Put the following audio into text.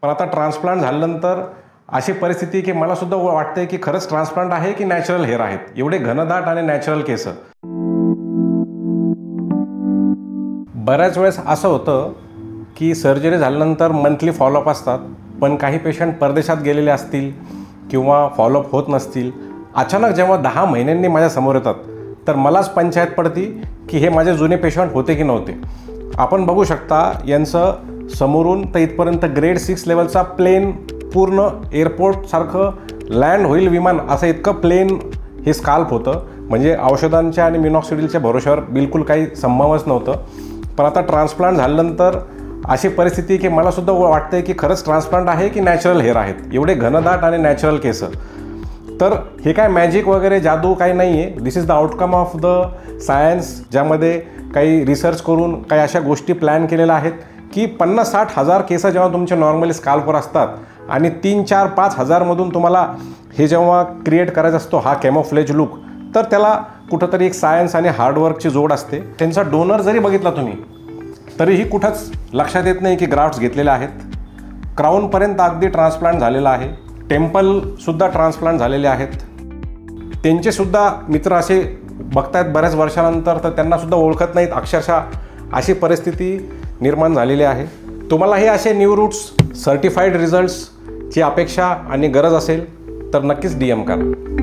पण आता ट्रान्सप्लांट झाल्यानंतर अशी परिस्थिती की मला सुद्धा वाटतंय की खरंच ट्रान्सप्लांट आहे की नॅचरल हेअर आहेत. एवढे घनदाट आणि नॅचरल केस. बऱ्याच वेळेस असं होतं की सर्जरी झाल्यानंतर मंथली फॉलोअप असतात, पण काही पेशंट परदेशात गेलेले असतील किंवा फॉलोअप होत नसतील. अचानक जेव्हा 10 महिन्यांनी माझ्यासमोर येतात तर मलाच पंचायत पडती की हे माझे जुने पेशंट होते की नव्हते. आपण बघू शकता यांचं समोरून तर इथपर्यंत ग्रेड 6 लेवलचा प्लेन, पूर्ण एअरपोर्टसारखं लँड होईल विमान असं इतकं प्लेन हे स्काल्प होतं. म्हणजे औषधांच्या आणि मिनॉक्सिडिलच्या भरोश्यावर बिलकुल काही संभवच नव्हतं. पण आता ट्रान्सप्लांट झाल्यानंतर अशी परिस्थिती की मला सुद्धा वाटतंय की खरंच ट्रान्सप्लांट आहे की नॅचरल हेअर आहेत. एवढे घनदाट आणि नॅचरल केस. तर हे काय मॅजिक वगैरे जादू काही नाही आहे. This is the outcome of the science, ज्यामध्ये काही रिसर्च करून काही अशा गोष्टी प्लॅन केलेल्या आहेत की 50-60 हजार केस जेव्हा तुमचे नॉर्मली स्काल्पवर असतात आणि 3-4-5 हजारमधून तुम्हाला हे जेव्हा क्रिएट करायचा असतो हा कॅमोफ्लेज लुक, तर त्याला कुठंतरी एक सायन्स आणि हार्डवर्कची जोड असते. त्यांचा डोनर जरी बघितला तुम्ही तरीही कुठंच लक्षात येत नाही की ग्राफ्ट्स घेतलेले आहेत. क्राऊनपर्यंत अगदी ट्रान्सप्लांट झालेला आहे. टेम्पलसुद्धा ट्रान्सप्लांट झालेले आहेत. त्यांचेसुद्धा मित्र असे बघतायत बऱ्याच वर्षानंतर तर त्यांनासुद्धा ओळखत नाहीत अक्षरशः. अशी परिस्थिती निर्माण झालेली आहे. तुम्हालाही असे न्यू रूट्स सर्टिफाईड रिझल्ट्सची अपेक्षा आणि गरज असेल तर नक्कीच DM करा.